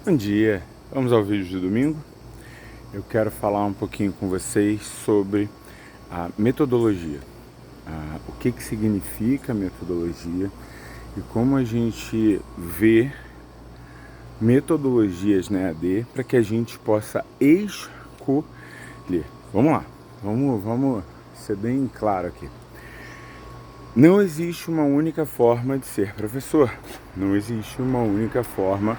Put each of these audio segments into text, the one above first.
Bom dia, vamos ao vídeo de domingo. Eu quero falar um pouquinho com vocês sobre a metodologia, o que significa metodologia e como a gente vê metodologias na EAD para que a gente possa escolher. Vamos lá, vamos ser bem claro aqui. Não existe uma única forma de ser professor, não existe uma única forma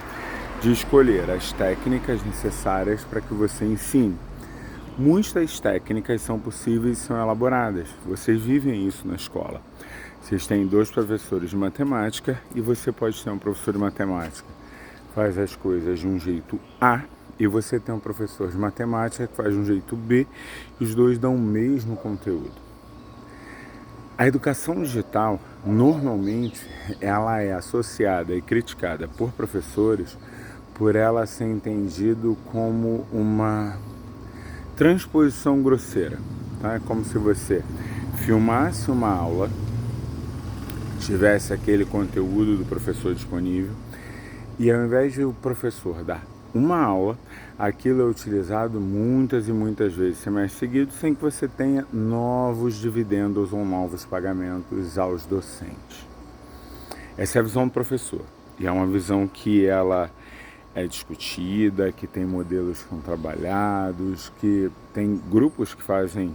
de escolher as técnicas necessárias para que você ensine. Muitas técnicas são possíveis e são elaboradas. Vocês vivem isso na escola. Vocês têm 2 professores de matemática e você pode ter um professor de matemática que faz as coisas de um jeito A e você tem um professor de matemática que faz de um jeito B e os 2 dão o mesmo conteúdo. A educação digital, normalmente, ela é associada e criticada por professores por ela ser entendido como uma transposição grosseira. Tá? É como se você filmasse uma aula, tivesse aquele conteúdo do professor disponível, e ao invés de o professor dar uma aula, aquilo é utilizado muitas e muitas vezes, semestre seguido, sem que você tenha novos dividendos ou novos pagamentos aos docentes. Essa é a visão do professor, e é uma visão que ela é discutida, que tem modelos que são trabalhados, que tem grupos que fazem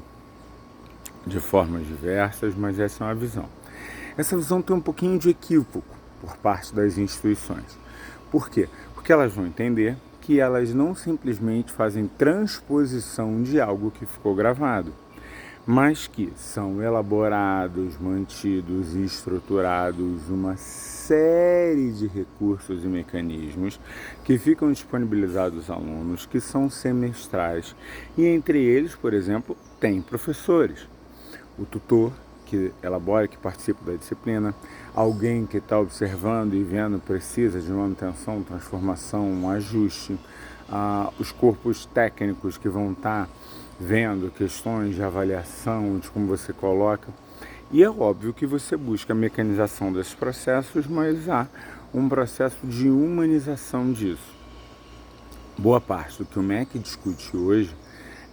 de formas diversas, mas essa é uma visão. Essa visão tem um pouquinho de equívoco por parte das instituições. Por quê? Porque elas vão entender que elas não simplesmente fazem transposição de algo que ficou gravado, mas que são elaborados, mantidos e estruturados uma série de recursos e mecanismos que ficam disponibilizados aos alunos, que são semestrais, e entre eles, por exemplo, tem professores. O tutor que elabora, que participa da disciplina, alguém que está observando e vendo precisa de manutenção, transformação, um ajuste, os corpos técnicos que vão estar vendo questões de avaliação, de como você coloca. E é óbvio que você busca a mecanização desses processos, mas há um processo de humanização disso. Boa parte do que o MEC discute hoje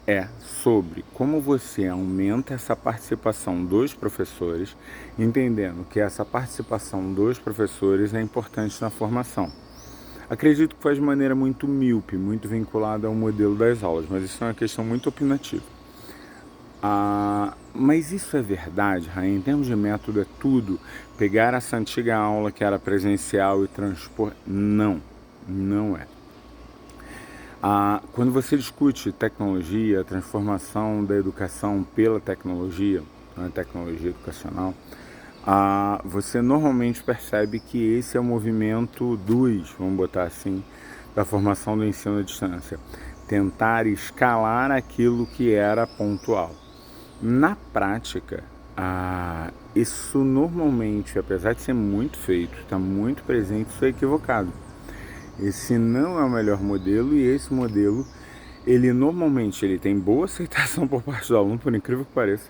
é sobre como você aumenta essa participação dos professores, entendendo que essa participação dos professores é importante na formação. Acredito que faz de maneira muito míope, muito vinculada ao modelo das aulas, mas isso é uma questão muito opinativa. Mas isso é verdade, Rainha? Em termos de método é tudo pegar essa antiga aula que era presencial e transpor? Não, não é. Quando você discute tecnologia, transformação da educação pela tecnologia, a tecnologia educacional, você normalmente percebe que esse é o movimento vamos botar assim, da formação do ensino à distância. Tentar escalar aquilo que era pontual. Na prática, isso normalmente, apesar de ser muito feito, está muito presente, isso é equivocado. Esse não é o melhor modelo, e esse modelo, ele normalmente tem boa aceitação por parte do aluno, por incrível que pareça.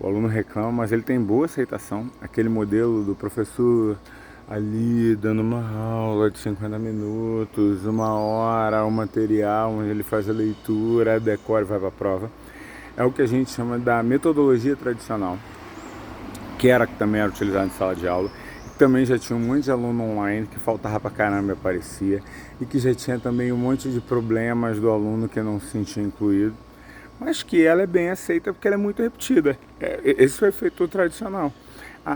O aluno reclama, mas ele tem boa aceitação. Aquele modelo do professor ali dando uma aula de 50 minutos, 1 hora, o material, onde ele faz a leitura, decora e vai para a prova. É o que a gente chama da metodologia tradicional, que também era utilizada em sala de aula. Também já tinha um monte de aluno online que faltava pra caramba e aparecia, e que já tinha também um monte de problemas do aluno que não se sentia incluído, mas que ela é bem aceita porque ela é muito repetida. Esse é o efeito tradicional.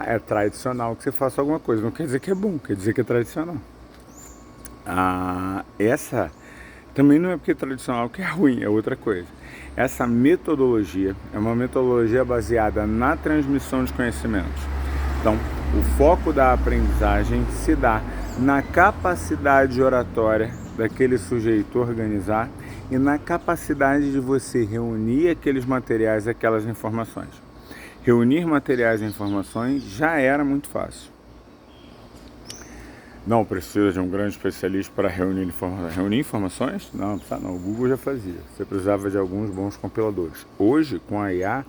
É tradicional que você faça alguma coisa, não quer dizer que é bom, quer dizer que é tradicional. Essa também não é porque é tradicional que é ruim, é outra coisa. Essa metodologia é uma metodologia baseada na transmissão de conhecimentos. Então, o foco da aprendizagem se dá na capacidade oratória daquele sujeito organizar e na capacidade de você reunir aqueles materiais, aquelas informações. Reunir materiais e informações já era muito fácil. Não precisa de um grande especialista para reunir informações. Reunir informações? Não, não. O Google já fazia. Você precisava de alguns bons compiladores. Hoje, com a IA,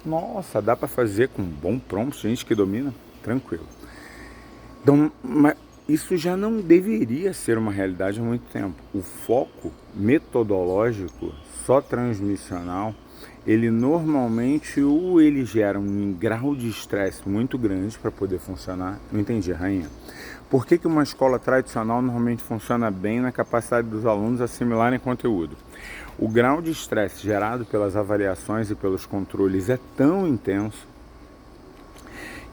nossa, dá para fazer com um bom prompt, gente que domina, tranquilo. Então, isso já não deveria ser uma realidade há muito tempo. O foco metodológico só transmissional, ele normalmente ou ele gera um grau de estresse muito grande para poder funcionar. Não entendi, rainha. Por que uma escola tradicional normalmente funciona bem na capacidade dos alunos assimilarem conteúdo? O grau de estresse gerado pelas avaliações e pelos controles é tão intenso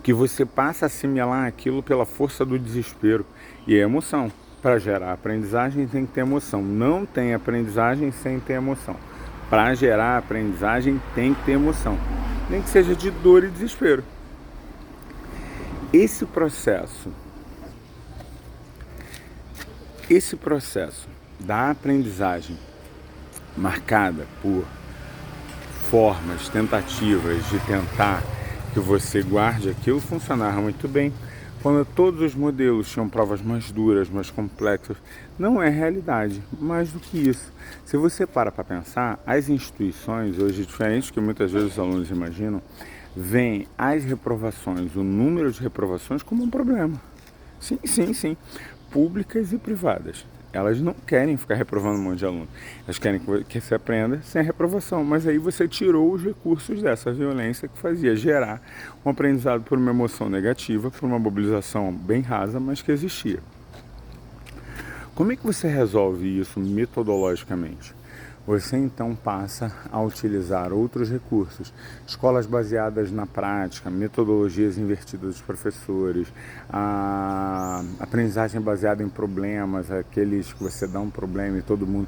que você passa a assimilar aquilo pela força do desespero e a emoção. Para gerar aprendizagem tem que ter emoção. Não tem aprendizagem sem ter emoção. Para gerar aprendizagem tem que ter emoção. Nem que seja de dor e desespero. Esse processo da aprendizagem marcada por formas, tentativas de tentar que você guarde aquilo, funcionava muito bem. Quando todos os modelos tinham provas mais duras, mais complexas, não é realidade. Mais do que isso, se você para pensar, as instituições, hoje diferentes do que muitas vezes os alunos imaginam, veem as reprovações, o número de reprovações como um problema. Sim. Públicas e privadas. Elas não querem ficar reprovando um monte de aluno. Elas querem que você aprenda sem reprovação. Mas aí você tirou os recursos dessa violência que fazia gerar um aprendizado por uma emoção negativa, por uma mobilização bem rasa, mas que existia. Como é que você resolve isso metodologicamente? Você então passa a utilizar outros recursos, escolas baseadas na prática, metodologias invertidas dos professores, a aprendizagem baseada em problemas, aqueles que você dá um problema e todo mundo,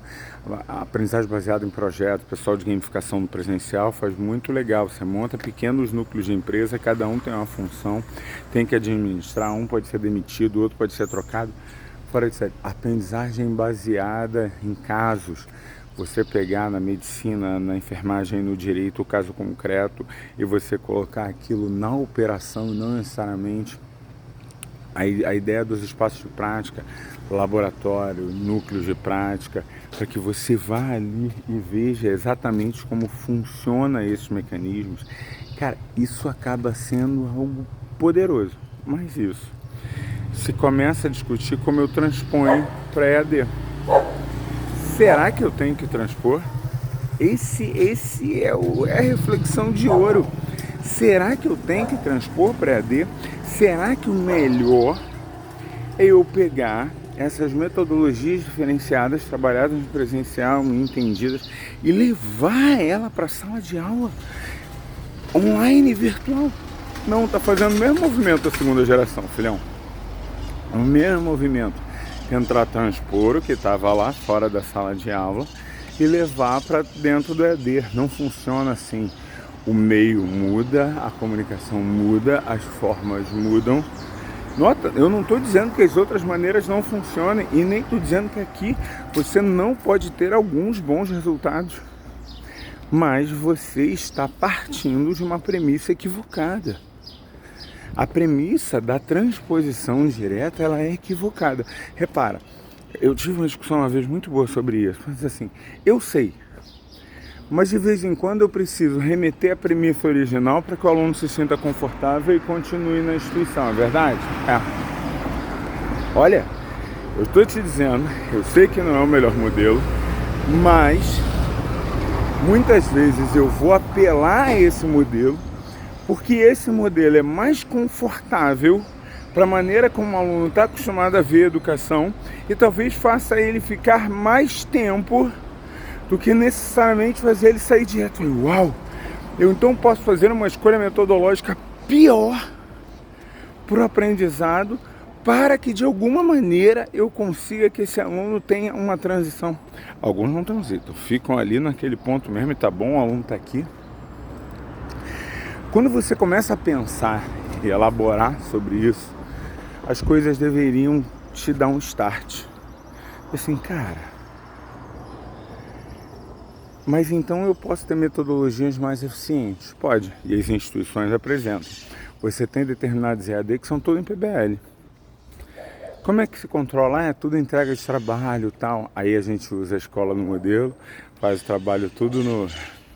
a aprendizagem baseada em projetos, o pessoal de gamificação no presencial faz muito legal, você monta pequenos núcleos de empresa, cada um tem uma função, tem que administrar, um pode ser demitido, o outro pode ser trocado, fora de série. Aprendizagem baseada em casos. Você pegar na medicina, na enfermagem, no direito, o caso concreto e você colocar aquilo na operação, não necessariamente a ideia dos espaços de prática, laboratório, núcleos de prática, para que você vá ali e veja exatamente como funciona esses mecanismos. Cara, isso acaba sendo algo poderoso, mas isso se começa a discutir como eu transponho para EAD. Será que eu tenho que transpor? Esse é a reflexão de ouro. Será que eu tenho que transpor para EAD? Será que o melhor é eu pegar essas metodologias diferenciadas, trabalhadas no presencial, entendidas, e levar ela para a sala de aula online, virtual? Não, está fazendo o mesmo movimento da segunda geração, filhão. O mesmo movimento. Tentar transpor o que estava lá fora da sala de aula e levar para dentro do EAD. Não funciona assim. O meio muda, a comunicação muda, as formas mudam. Nota, eu não estou dizendo que as outras maneiras não funcionem e nem estou dizendo que aqui você não pode ter alguns bons resultados. Mas você está partindo de uma premissa equivocada. A premissa da transposição direta, ela é equivocada. Repara, eu tive uma discussão uma vez muito boa sobre isso. Mas assim, eu sei, mas de vez em quando eu preciso remeter a premissa original para que o aluno se sinta confortável e continue na instituição, é verdade? É. Olha, eu estou te dizendo, eu sei que não é o melhor modelo, mas muitas vezes eu vou apelar a esse modelo porque esse modelo é mais confortável para a maneira como o aluno está acostumado a ver a educação e talvez faça ele ficar mais tempo do que necessariamente fazer ele sair direto. Uau! Eu então posso fazer uma escolha metodológica pior para o aprendizado para que de alguma maneira eu consiga que esse aluno tenha uma transição. Alguns não transitam, ficam ali naquele ponto mesmo e tá bom, o aluno está aqui. Quando você começa a pensar e elaborar sobre isso, as coisas deveriam te dar um start. Assim, cara, mas então eu posso ter metodologias mais eficientes? Pode, e as instituições apresentam. Você tem determinados EAD que são todos em PBL. Como é que se controla? É tudo entrega de trabalho e tal. Aí a gente usa a escola no modelo, faz o trabalho tudo no...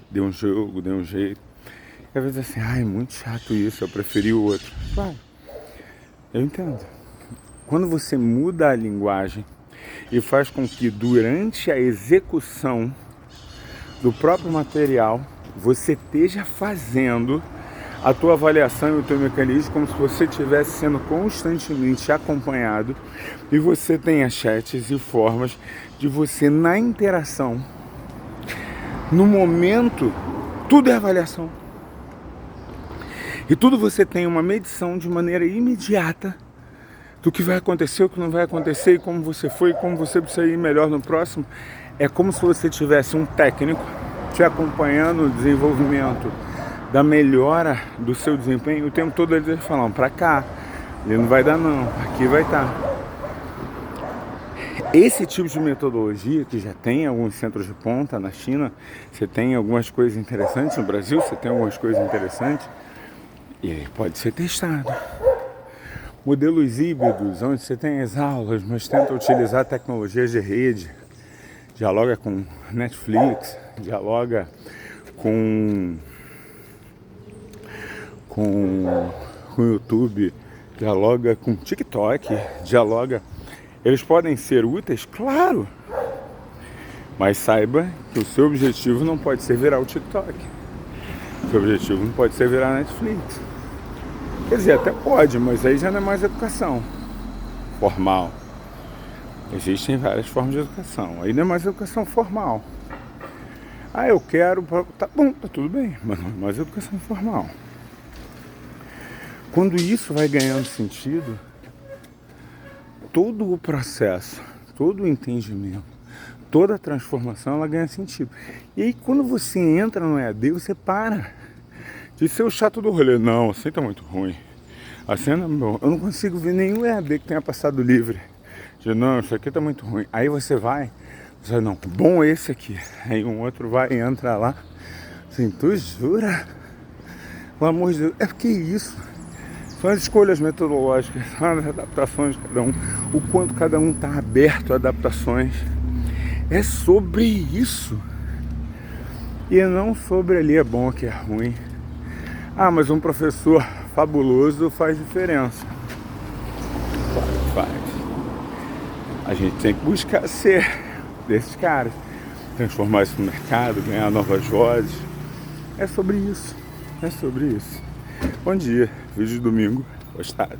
Deu um jogo, deu um jeito. E às vezes assim, ai, muito chato isso, eu preferi o outro. Claro, eu entendo. quando você muda a linguagem e faz com que durante a execução do próprio material você esteja fazendo a tua avaliação e o teu mecanismo como se você estivesse sendo constantemente acompanhado, e você tenha chats e formas de você, na interação, no momento, tudo é avaliação. E tudo você tem uma medição de maneira imediata do que vai acontecer, o que não vai acontecer, e como você foi, e como você precisa ir melhor no próximo. É como se você tivesse um técnico te acompanhando o desenvolvimento da melhora do seu desempenho o tempo todo. Eles falam, pra cá, ele não vai dar não, aqui vai estar. Esse tipo de metodologia que já tem alguns centros de ponta na China, você tem algumas coisas interessantes no Brasil, você tem algumas coisas interessantes, e aí pode ser testado. Modelos híbridos, onde você tem as aulas, mas tenta utilizar tecnologias de rede, dialoga com Netflix, dialoga com YouTube, dialoga com TikTok, dialoga. Eles podem ser úteis, claro, mas saiba que o seu objetivo não pode ser virar o TikTok, o seu objetivo não pode ser virar a Netflix. Quer dizer, até pode, mas aí já não é mais educação formal. Existem várias formas de educação, aí não é mais educação formal. Ah, eu quero, tá bom, tá tudo bem, mas não é mais educação formal. Quando isso vai ganhando sentido, todo o processo, todo o entendimento, toda a transformação, ela ganha sentido. E aí quando você entra no EAD, você para de ser o chato do rolê. Não, assim tá muito ruim. Assim não, eu não consigo ver nenhum EAD que tenha passado livre. De não, isso aqui tá muito ruim. Aí você vai, não, bom esse aqui. Aí um outro vai e entra lá. Assim, tu jura? Pelo amor de Deus, é porque isso. São as escolhas metodológicas, são as adaptações de cada um, o quanto cada um está aberto a adaptações. É sobre isso. E não sobre ali é bom, aqui é ruim. Ah, mas um professor fabuloso faz diferença. Faz. A gente tem que buscar ser desses caras, transformar isso no mercado, ganhar novas vozes. É sobre isso. É sobre isso. Bom dia, vídeo de domingo, gostado.